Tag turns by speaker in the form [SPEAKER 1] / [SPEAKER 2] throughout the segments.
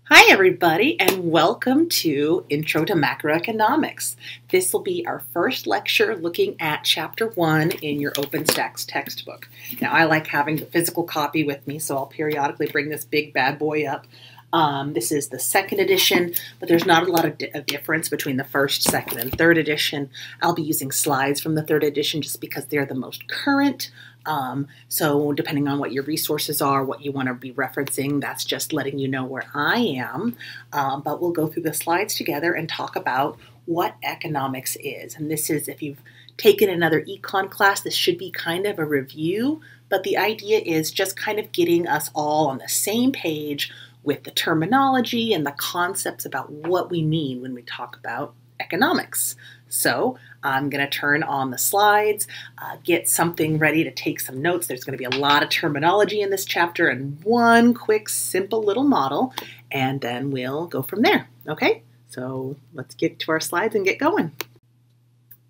[SPEAKER 1] Hi everybody, and welcome to Intro to Macroeconomics. This will be our first lecture looking at Chapter 1 in your OpenStax textbook. Now I like having the physical copy with me, so I'll periodically bring this big bad boy up. This is the second edition, but there's not a lot of difference between the first, second, and third edition. I'll be using slides from the third edition just because they're the most current. So depending on what your resources are, what you want to be referencing, that's just letting you know where I am. But we'll go through the slides together and talk about what economics is. And this is, if you've taken another econ class, this should be kind of a review, but the idea is just kind of getting us all on the same page with the terminology and the concepts about what we mean when we talk about economics. So I'm going to turn on the slides, get something ready to take some notes. There's going to be a lot of terminology in this chapter and one quick, simple little model, and then we'll go from there. Okay, so let's get to our slides and get going.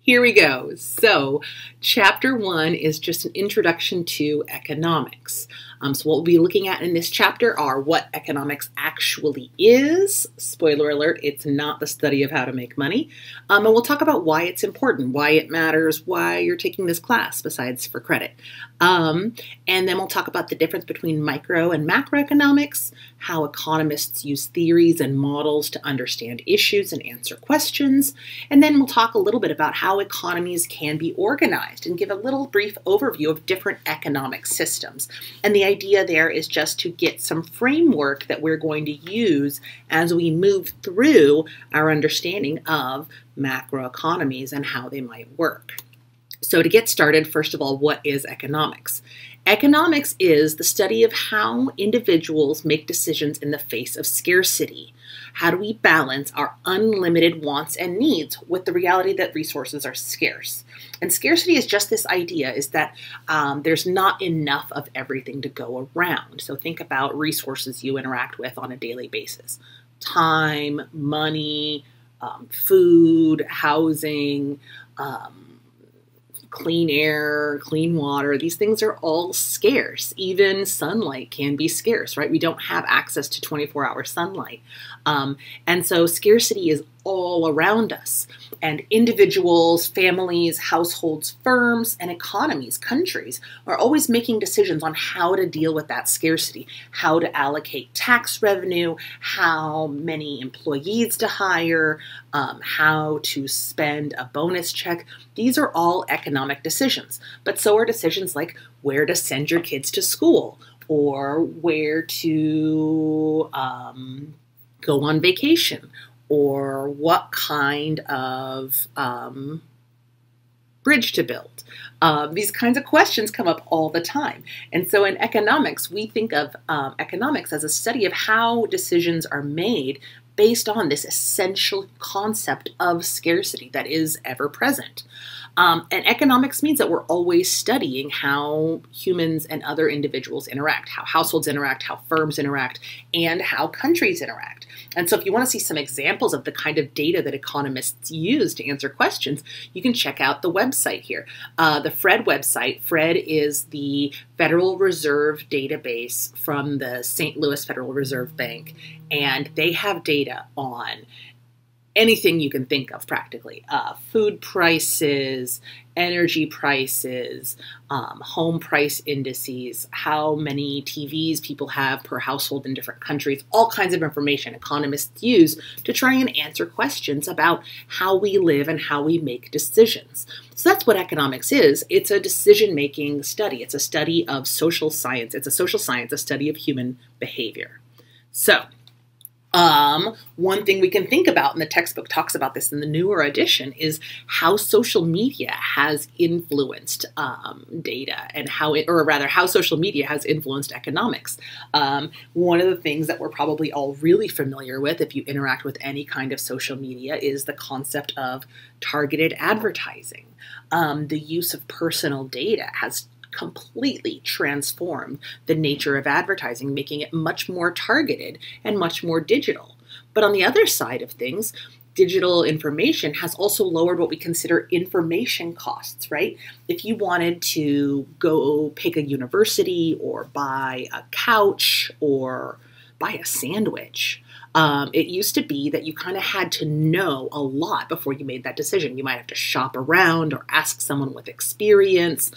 [SPEAKER 1] Here we go. So Chapter 1 is just an introduction to economics. So what we'll be looking at in this chapter are what economics actually is. Spoiler alert, it's not the study of how to make money. And we'll talk about why it's important, why it matters, why you're taking this class besides for credit. And then we'll talk about the difference between micro and macroeconomics, how economists use theories and models to understand issues and answer questions. And then we'll talk a little bit about how economies can be organized and give a little brief overview of different economic systems. And the idea there is just to get some framework that we're going to use as we move through our understanding of macroeconomies and how they might work. So to get started, first of all, what is economics? Economics is the study of how individuals make decisions in the face of scarcity. How do we balance our unlimited wants and needs with the reality that resources are scarce? And scarcity is just this idea is that there's not enough of everything to go around. So think about resources you interact with on a daily basis. Time, money, food, housing, clean air, clean water, these things are all scarce. Even sunlight can be scarce, right? We don't have access to 24-hour sunlight. And so scarcity is all around us. And individuals, families, households, firms, and economies, countries, are always making decisions on how to deal with that scarcity, how to allocate tax revenue, how many employees to hire, how to spend a bonus check. These are all economic decisions. But so are decisions like where to send your kids to school or where to go on vacation, or what kind of bridge to build. These kinds of questions come up all the time. And so in economics, we think of economics as a study of how decisions are made based on this essential concept of scarcity that is ever present. And economics means that we're always studying how humans and other individuals interact, how households interact, how firms interact, and how countries interact. And so if you want to see some examples of the kind of data that economists use to answer questions, you can check out the website here. The FRED website. FRED is the Federal Reserve database from the St. Louis Federal Reserve Bank, and they have data on anything you can think of practically. Food prices, energy prices, home price indices, how many TVs people have per household in different countries, all kinds of information economists use to try and answer questions about how we live and how we make decisions. So that's what economics is. It's a decision-making study. It's a study of social science. It's a social science, a study of human behavior. So one thing we can think about, and the textbook talks about this in the newer edition, is how social media has influenced data and how social media has influenced economics. One of the things that we're probably all really familiar with if you interact with any kind of social media is the concept of targeted advertising. The use of personal data has completely transformed the nature of advertising, making it much more targeted and much more digital. But on the other side of things, digital information has also lowered what we consider information costs, right? If you wanted to go pick a university or buy a couch or buy a sandwich, It used to be that you kind of had to know a lot before you made that decision. You might have to shop around or ask someone with experience,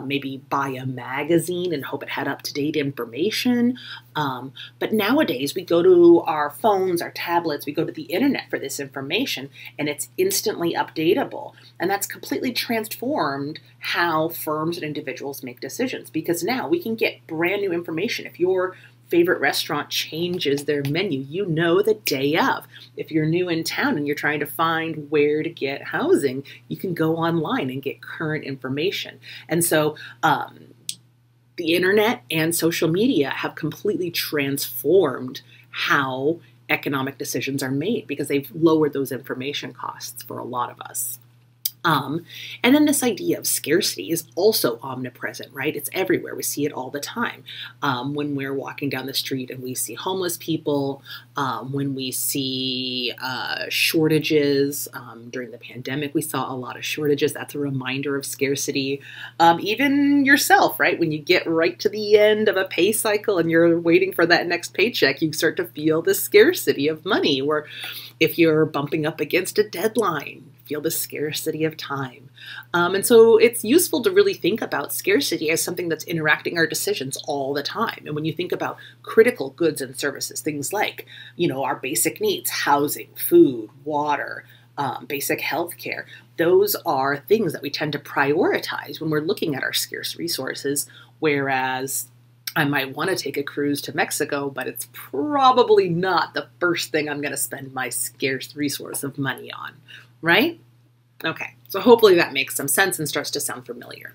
[SPEAKER 1] maybe buy a magazine and hope it had up-to-date information. But nowadays, we go to our phones, our tablets, we go to the internet for this information, and it's instantly updatable. And that's completely transformed how firms and individuals make decisions, because now we can get brand new information. If your favorite restaurant changes their menu, you know the day of. If you're new in town and you're trying to find where to get housing, you can go online and get current information. And so the internet and social media have completely transformed how economic decisions are made, because they've lowered those information costs for a lot of us. And then this idea of scarcity is also omnipresent, right? It's everywhere. We see it all the time. When we're walking down the street and we see homeless people, when we see shortages. During the pandemic, we saw a lot of shortages. That's a reminder of scarcity. Even yourself, right? When you get right to the end of a pay cycle and you're waiting for that next paycheck, you start to feel the scarcity of money. Or if you're bumping up against a deadline, feel the scarcity of time. And so it's useful to really think about scarcity as something that's interacting our decisions all the time. And when you think about critical goods and services, things like, our basic needs, housing, food, water, basic health care, those are things that we tend to prioritize when we're looking at our scarce resources, whereas I might want to take a cruise to Mexico, but it's probably not the first thing I'm going to spend my scarce resource of money on. Right? Okay, so hopefully that makes some sense and starts to sound familiar.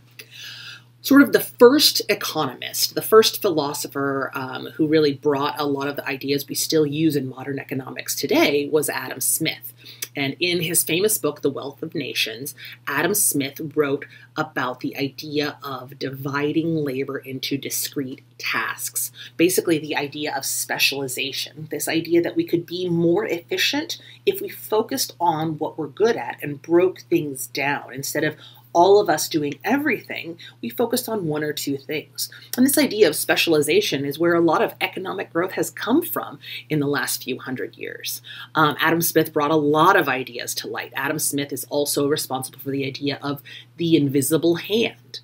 [SPEAKER 1] Sort of the first economist, the first philosopher who really brought a lot of the ideas we still use in modern economics today was Adam Smith. And in his famous book, The Wealth of Nations, Adam Smith wrote about the idea of dividing labor into discrete tasks. Basically, the idea of specialization, this idea that we could be more efficient if we focused on what we're good at and broke things down. Instead of all of us doing everything, we focused on one or two things. And this idea of specialization is where a lot of economic growth has come from in the last few hundred years. Adam Smith brought a lot of ideas to light. Adam Smith is also responsible for the idea of the invisible hand,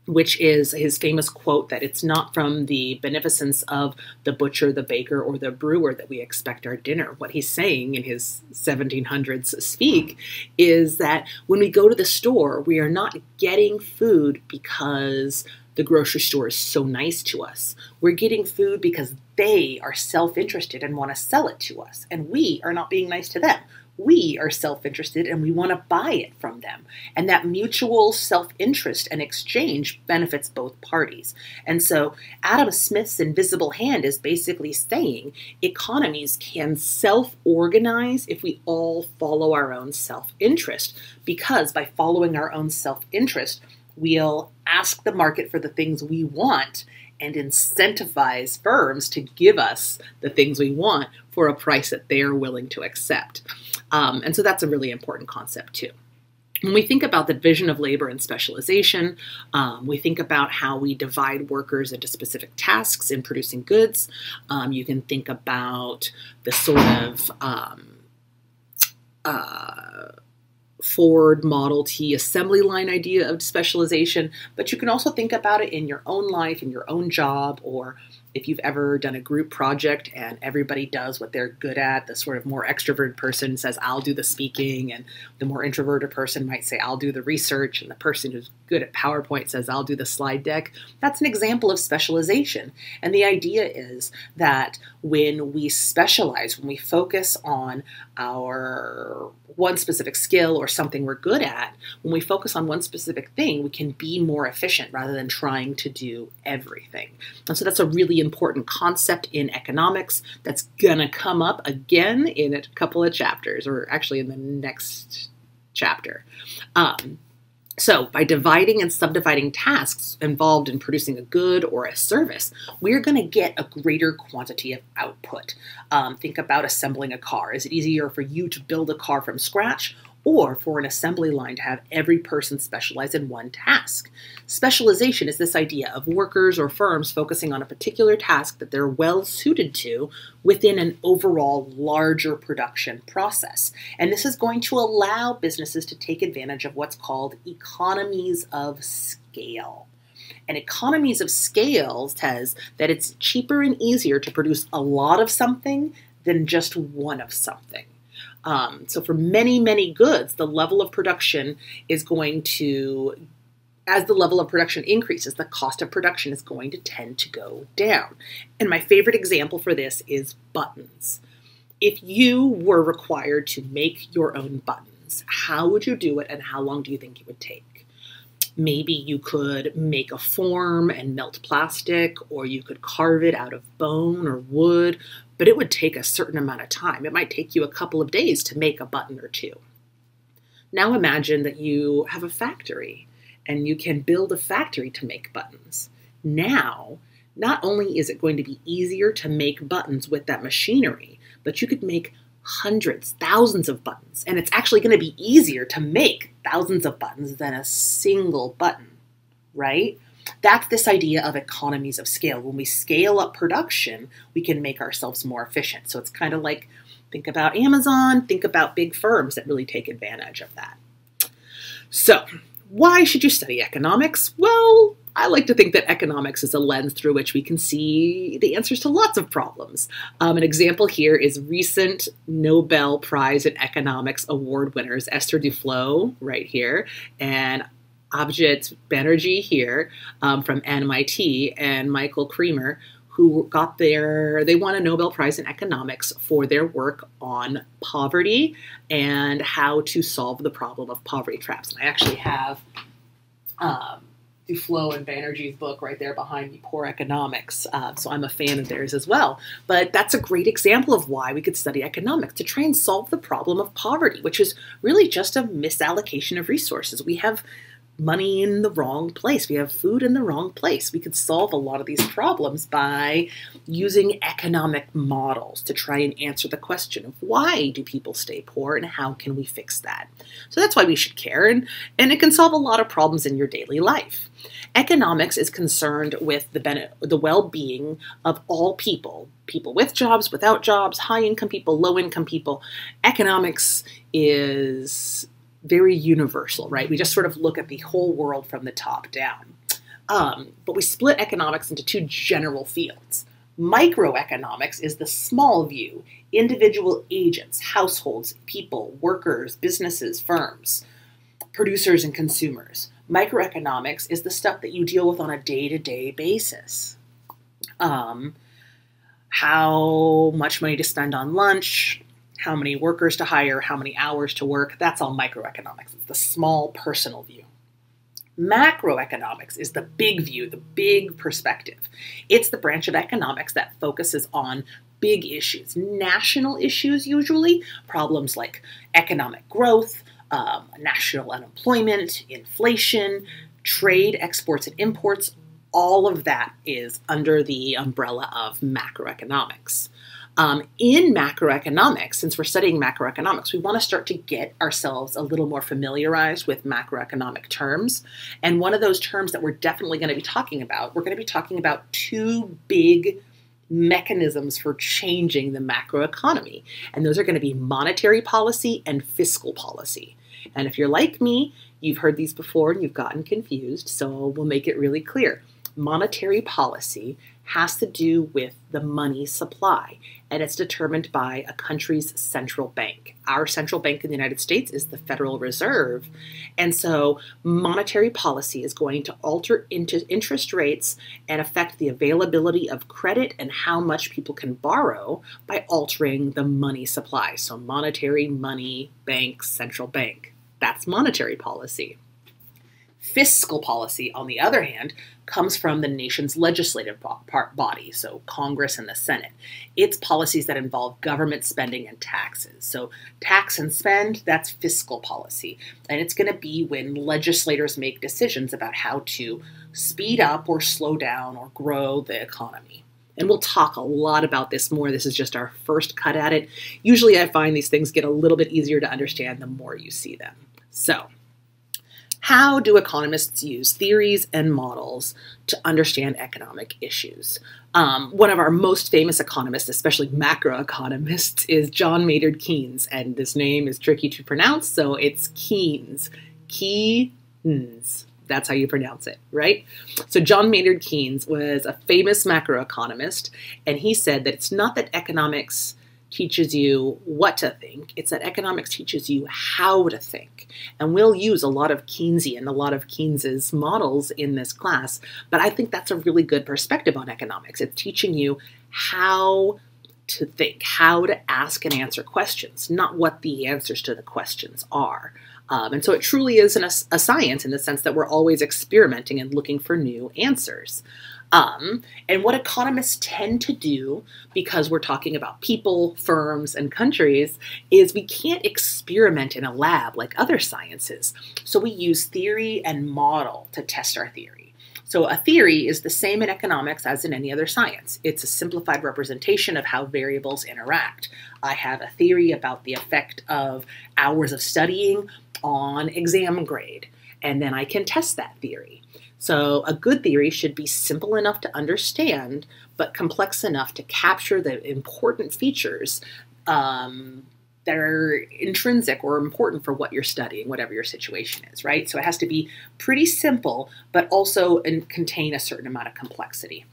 [SPEAKER 1] which is his famous quote that it's not from the beneficence of the butcher, the baker, or the brewer that we expect our dinner. What he's saying in his 1700s speak is that when we go to the store, we are not getting food because the grocery store is so nice to us. We're getting food because they are self-interested and want to sell it to us, and we are not being nice to them. We are self-interested and we want to buy it from them. And that mutual self-interest and exchange benefits both parties. And so Adam Smith's invisible hand is basically saying economies can self-organize if we all follow our own self-interest. Because by following our own self-interest, we'll ask the market for the things we want and incentivize firms to give us the things we want for a price that they're willing to accept. And so that's a really important concept too. When we think about the division of labor and specialization, we think about how we divide workers into specific tasks in producing goods. You can think about the sort of Ford Model T assembly line idea of specialization, but you can also think about it in your own life, in your own job, or if you've ever done a group project and everybody does what they're good at. The sort of more extroverted person says, I'll do the speaking, and the more introverted person might say, I'll do the research, and the person who's good at PowerPoint says, I'll do the slide deck. That's an example of specialization. And the idea is that when we specialize, when we focus on our one specific skill or something we're good at, when we focus on one specific thing, we can be more efficient rather than trying to do everything. And so that's a really important concept in economics that's going to come up again in a couple of chapters, or actually in the next chapter. So by dividing and subdividing tasks involved in producing a good or a service, we're going to get a greater quantity of output. Think about assembling a car. Is it easier for you to build a car from scratch, or for an assembly line to have every person specialize in one task. Specialization is this idea of workers or firms focusing on a particular task that they're well suited to within an overall larger production process. And this is going to allow businesses to take advantage of what's called economies of scale. And economies of scale says that it's cheaper and easier to produce a lot of something than just one of something. So for many, many goods, the level of production is going to, as the level of production increases, the cost of production is going to tend to go down. And my favorite example for this is buttons. If you were required to make your own buttons, how would you do it and how long do you think it would take? Maybe you could make a form and melt plastic, or you could carve it out of bone or wood, but it would take a certain amount of time. It might take you a couple of days to make a button or two. Now imagine that you have a factory and you can build a factory to make buttons. Now, not only is it going to be easier to make buttons with that machinery, but you could make hundreds, thousands of buttons. And it's actually going to be easier to make thousands of buttons than a single button, right? That's this idea of economies of scale. When we scale up production, we can make ourselves more efficient. So it's kind of like, think about Amazon, think about big firms that really take advantage of that. So why should you study economics? Well, I like to think that economics is a lens through which we can see the answers to lots of problems. An example here is recent Nobel Prize in Economics award winners, Esther Duflo right here, and Abhijit Banerjee here from MIT, and Michael Kremer, who they won a Nobel Prize in Economics for their work on poverty and how to solve the problem of poverty traps. And I actually have Duflo and Banerjee's book right there behind me, Poor Economics. So I'm a fan of theirs as well. But that's a great example of why we could study economics, to try and solve the problem of poverty, which is really just a misallocation of resources. We have money in the wrong place. We have food in the wrong place. We could solve a lot of these problems by using economic models to try and answer the question of why do people stay poor and how can we fix that? So that's why we should care, and it can solve a lot of problems in your daily life. Economics is concerned with the well-being of all people, people with jobs, without jobs, high-income people, low-income people. Economics is very universal, right? We just sort of look at the whole world from the top down. But we split economics into two general fields. Microeconomics is the small view, individual agents, households, people, workers, businesses, firms, producers, and consumers. Microeconomics is the stuff that you deal with on a day-to-day basis. How much money to spend on lunch, how many workers to hire, how many hours to work, that's all microeconomics. It's the small personal view. Macroeconomics is the big view, the big perspective. It's the branch of economics that focuses on big issues, national issues usually, problems like economic growth, national unemployment, inflation, trade, exports and imports. All of that is under the umbrella of macroeconomics. In macroeconomics, since we're studying macroeconomics, we want to start to get ourselves a little more familiarized with macroeconomic terms. And one of those terms that we're definitely going to be talking about, we're going to be talking about two big mechanisms for changing the macroeconomy. And those are going to be monetary policy and fiscal policy. And if you're like me, you've heard these before and you've gotten confused, so we'll make it really clear. Monetary policy has to do with the money supply, and it's determined by a country's central bank. Our central bank in the United States is the Federal Reserve, and so monetary policy is going to alter interest rates and affect the availability of credit and how much people can borrow by altering the money supply. So monetary, money, bank, central bank. That's monetary policy. Fiscal policy, on the other hand, comes from the nation's legislative body, so Congress and the Senate. It's policies that involve government spending and taxes. So tax and spend, that's fiscal policy. And it's going to be when legislators make decisions about how to speed up or slow down or grow the economy. And we'll talk a lot about this more. This is just our first cut at it. Usually I find these things get a little bit easier to understand the more you see them. So, how do economists use theories and models to understand economic issues? One of our most famous economists, especially macroeconomists, is John Maynard Keynes, and this name is tricky to pronounce, so it's Keynes. Keynes. That's how you pronounce it, right? So John Maynard Keynes was a famous macroeconomist, and he said that it's not that economics teaches you what to think, it's that economics teaches you how to think. And we'll use a lot of Keynesian, a lot of Keynes's models in this class, but I think that's a really good perspective on economics. It's teaching you how to think, how to ask and answer questions, not what the answers to the questions are. And so it truly is a science in the sense that we're always experimenting and looking for new answers. And what economists tend to do, because we're talking about people, firms, and countries, is we can't experiment in a lab like other sciences. So we use theory and model to test our theory. So a theory is the same in economics as in any other science. It's a simplified representation of how variables interact. I have a theory about the effect of hours of studying on exam grade, and then I can test that theory. So a good theory should be simple enough to understand, but complex enough to capture the important features that are intrinsic or important for what you're studying, whatever your situation is, right? So it has to be pretty simple, but also contain a certain amount of complexity.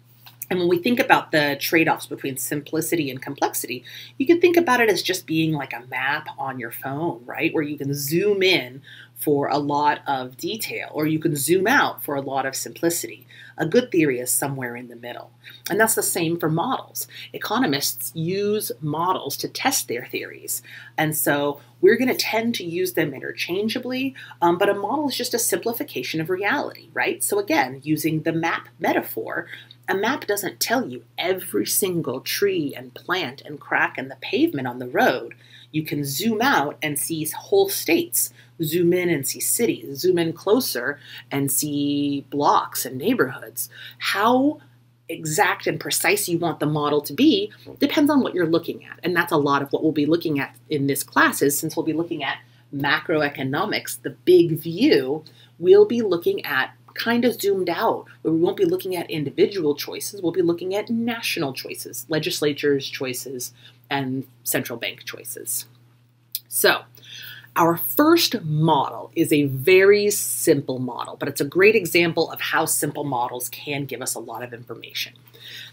[SPEAKER 1] And when we think about the trade-offs between simplicity and complexity, you can think about it as just being like a map on your phone, right? Where you can zoom in for a lot of detail, or you can zoom out for a lot of simplicity. A good theory is somewhere in the middle. And that's the same for models. Economists use models to test their theories. And so we're going to tend to use them interchangeably, but a model is just a simplification of reality, right? So again, using the map metaphor, a map doesn't tell you every single tree and plant and crack in the pavement on the road. You can zoom out and see whole states, zoom in and see cities, zoom in closer and see blocks and neighborhoods. How exact and precise you want the model to be depends on what you're looking at. And that's a lot of what we'll be looking at in this class is, since we'll be looking at macroeconomics, the big view, we'll be looking at kind of zoomed out, where we won't be looking at individual choices, we'll be looking at national choices, legislatures' choices, and central bank choices. So, our first model is a very simple model, but it's a great example of how simple models can give us a lot of information.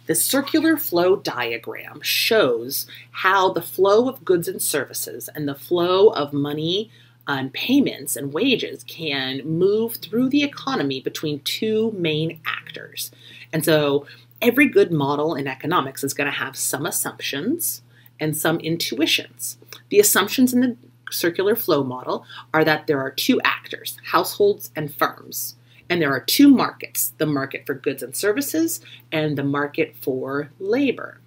[SPEAKER 1] The circular flow diagram shows how the flow of goods and services and the flow of money and payments and wages can move through the economy between two main actors. And so every good model in economics is going to have some assumptions and some intuitions. The assumptions in the circular flow model are that there are two actors, households and firms. And there are two markets, the market for goods and services and the market for labor.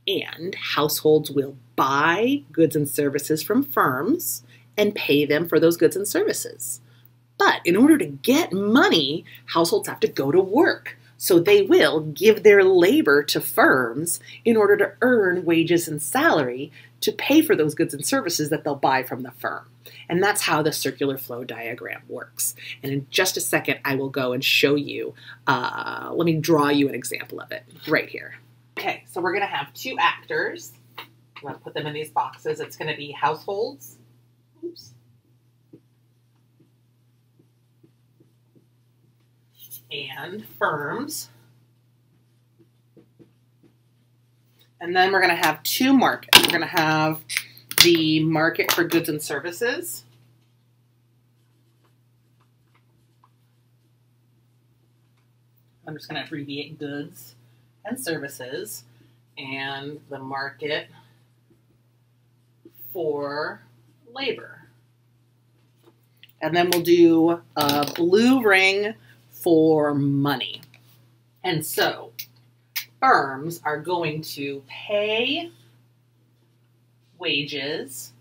[SPEAKER 1] And households will buy goods and services from firms and pay them for those goods and services. But in order to get money, households have to go to work. So they will give their labor to firms in order to earn wages and salary to pay for those goods and services that they'll buy from the firm. And that's how the circular flow diagram works. And in just a second, I will go and show you, let me draw you an example of it right here. Okay, so we're going to have two actors. I'm going to put them in these boxes. It's going to be households. Oops. And firms. And then we're going to have two markets. We're going to have the market for goods and services. I'm just going to abbreviate goods and services. And the market for labor. And then we'll do a blue ring for money. And so firms are going to pay wages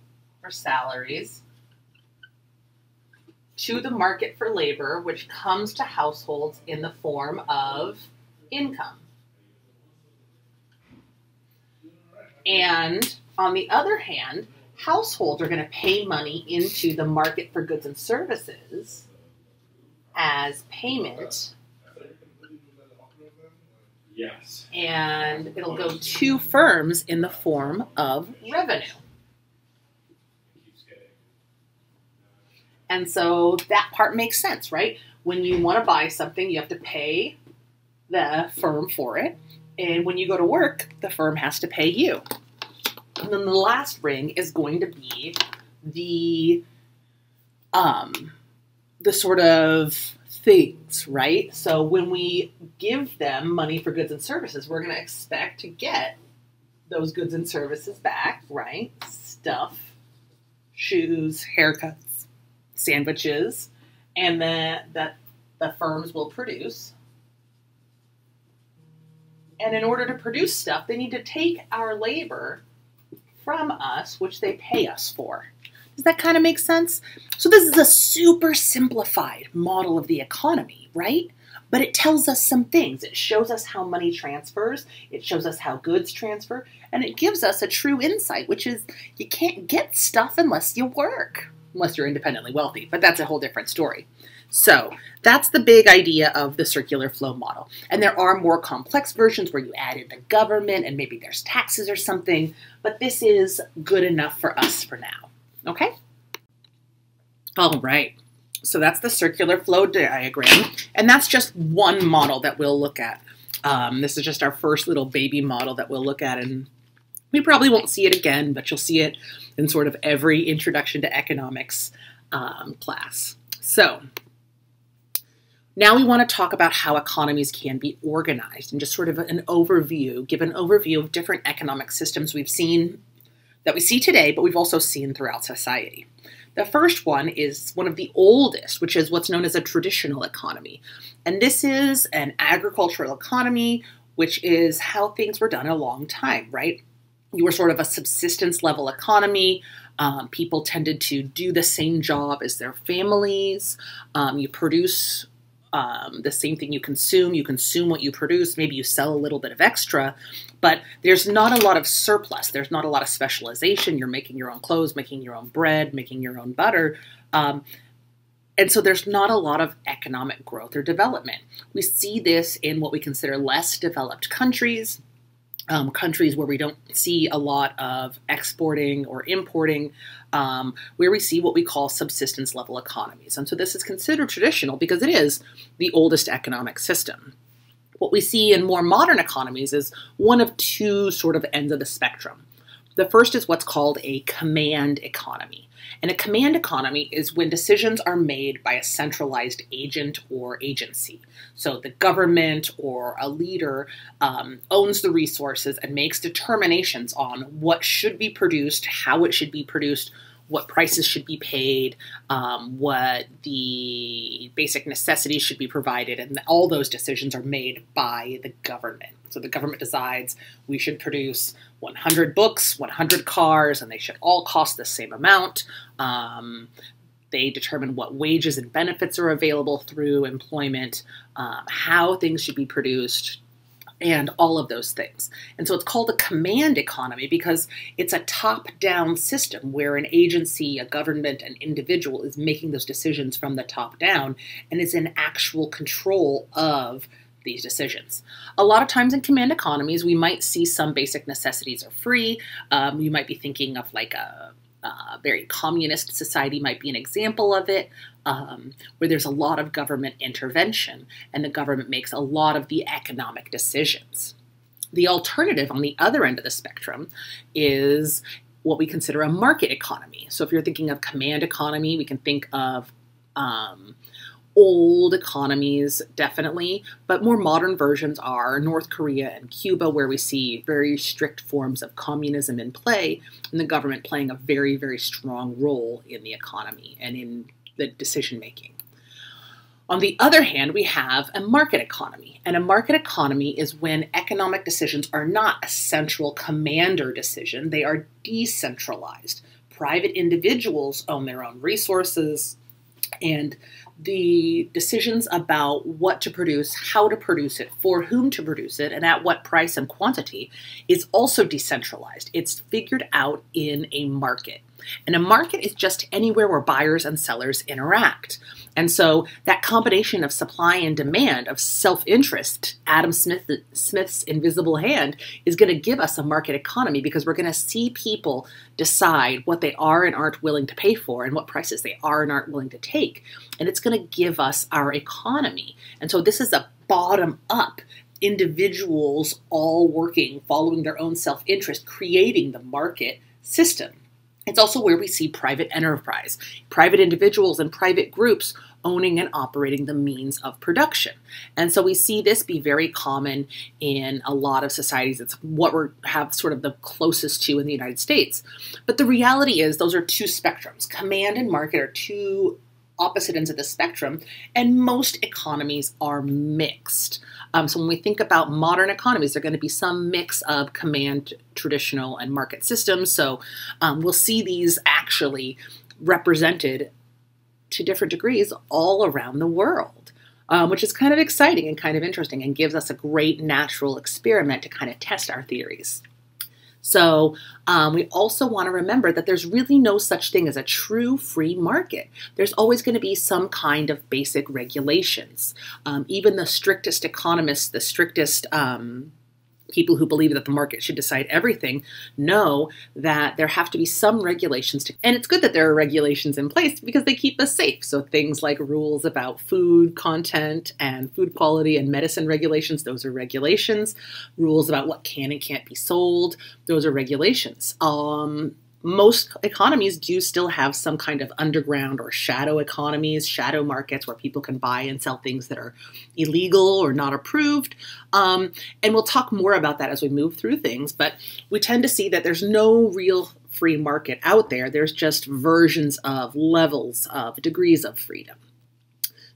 [SPEAKER 1] or salaries to the market for labor, which comes to households in the form of income. And on the other hand, households are going to pay money into the market for goods and services as payment.
[SPEAKER 2] Yes.
[SPEAKER 1] And it'll go to firms in the form of revenue. And so that part makes sense, right? When you want to buy something, you have to pay the firm for it. And when you go to work, the firm has to pay you. And then the last ring is going to be the sort of things, right? So when we give them money for goods and services, we're going to expect to get those goods and services back, right? Stuff, shoes, haircuts, sandwiches, and that the firms will produce. And in order to produce stuff, they need to take our labor from us, which they pay us for. Does that kind of make sense? So this is a super simplified model of the economy, right? But it tells us some things. It shows us how money transfers. It shows us how goods transfer. And it gives us a true insight, which is you can't get stuff unless you work. Unless you're independently wealthy, but that's a whole different story. So that's the big idea of the circular flow model. And there are more complex versions where you add in the government and maybe there's taxes or something, but this is good enough for us for now. Okay? All right. So that's the circular flow diagram. And that's just one model that we'll look at. This is just our first little baby model that we'll look at, and we probably won't see it again, but you'll see it in sort of every introduction to economics class. So now we want to talk about how economies can be organized and just sort of an overview, give an overview of different economic systems we've seen, that we see today, but we've also seen throughout society. The first one is one of the oldest, which is what's known as a traditional economy. And this is an agricultural economy, which is how things were done a long time, right? You were sort of a subsistence level economy. People tended to do the same job as their families. You produce the same thing you consume what you produce, maybe you sell a little bit of extra, but there's not a lot of surplus. There's not a lot of specialization. You're making your own clothes, making your own bread, making your own butter. And so there's not a lot of economic growth or development. We see this in what we consider less developed countries, countries where we don't see a lot of exporting or importing, where we see what we call subsistence level economies. And so this is considered traditional because it is the oldest economic system. What we see in more modern economies is one of two sort of ends of the spectrum. The first is what's called a command economy. And a command economy is when decisions are made by a centralized agent or agency. So the government or a leader owns the resources and makes determinations on what should be produced, how it should be produced, what prices should be paid, what the basic necessities should be provided, and all those decisions are made by the government. So the government decides we should produce 100 books, 100 cars, and they should all cost the same amount. They determine what wages and benefits are available through employment, how things should be produced, and all of those things. And so it's called a command economy because it's a top-down system where an agency, a government, an individual is making those decisions from the top down and is in actual control of these decisions. A lot of times in command economies, we might see some basic necessities are free. You might be thinking of like a very communist society might be an example of it, where there's a lot of government intervention and the government makes a lot of the economic decisions. The alternative on the other end of the spectrum is what we consider a market economy. So if you're thinking of command economy, we can think of old economies, definitely, but more modern versions are North Korea and Cuba, where we see very strict forms of communism in play, and the government playing a very, very strong role in the economy and in the decision-making. On the other hand, we have a market economy, and a market economy is when economic decisions are not a central commander decision, they are decentralized. Private individuals own their own resources, and the decisions about what to produce, how to produce it, for whom to produce it, and at what price and quantity is also decentralized. It's figured out in a market. And a market is just anywhere where buyers and sellers interact. And so that combination of supply and demand, of self-interest, Adam Smith's invisible hand, is going to give us a market economy, because we're going to see people decide what they are and aren't willing to pay for and what prices they are and aren't willing to take. And it's going to give us our economy. And so this is a bottom-up, individuals all working, following their own self-interest, creating the market system. It's also where we see private enterprise, private individuals and private groups owning and operating the means of production. And so we see this be very common in a lot of societies. It's what we have sort of the closest to in the United States. But the reality is those are two spectrums. Command and market are two opposite ends of the spectrum, and most economies are mixed. So when we think about modern economies, there are going to be some mix of command, traditional, and market systems. So we'll see these actually represented to different degrees all around the world, which is kind of exciting and kind of interesting, and gives us a great natural experiment to kind of test our theories. So we also want to remember that there's really no such thing as a true free market. There's always going to be some kind of basic regulations. Even the strictest economists, the strictest people who believe that the market should decide everything, know that there have to be some regulations. And it's good that there are regulations in place because they keep us safe. So things like rules about food content and food quality and medicine regulations, those are regulations. Rules about what can and can't be sold, those are regulations. Most economies do still have some kind of underground or shadow economies, shadow markets where people can buy and sell things that are illegal or not approved. And we'll talk more about that as we move through things, but we tend to see that there's no real free market out there. There's just versions of levels of degrees of freedom.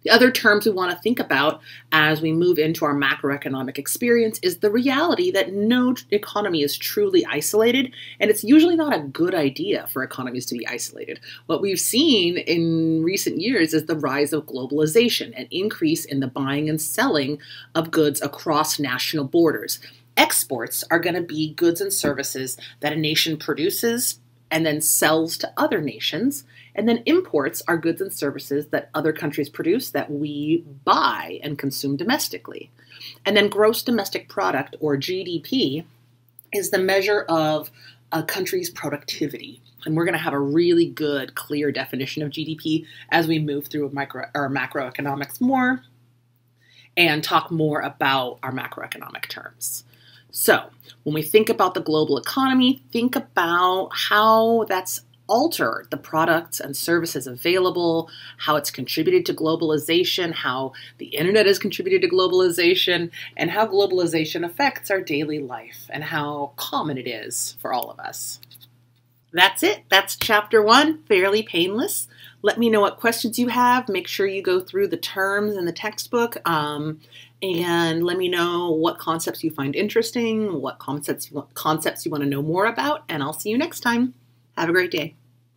[SPEAKER 1] The other terms we want to think about as we move into our macroeconomic experience is the reality that no economy is truly isolated, and it's usually not a good idea for economies to be isolated. What we've seen in recent years is the rise of globalization, an increase in the buying and selling of goods across national borders. Exports are going to be goods and services that a nation produces and then sells to other nations. And then imports are goods and services that other countries produce that we buy and consume domestically. And then gross domestic product, or GDP, is the measure of a country's productivity. And we're going to have a really good, clear definition of GDP as we move through macroeconomics more and talk more about our macroeconomic terms. So when we think about the global economy, think about how that's altered the products and services available, how it's contributed to globalization, how the internet has contributed to globalization, and how globalization affects our daily life and how common it is for all of us. That's it. That's chapter 1, fairly painless. Let me know what questions you have. Make sure you go through the terms in the textbook, and let me know what concepts you find interesting, what concepts you want to know more about, and I'll see you next time. Have a great day.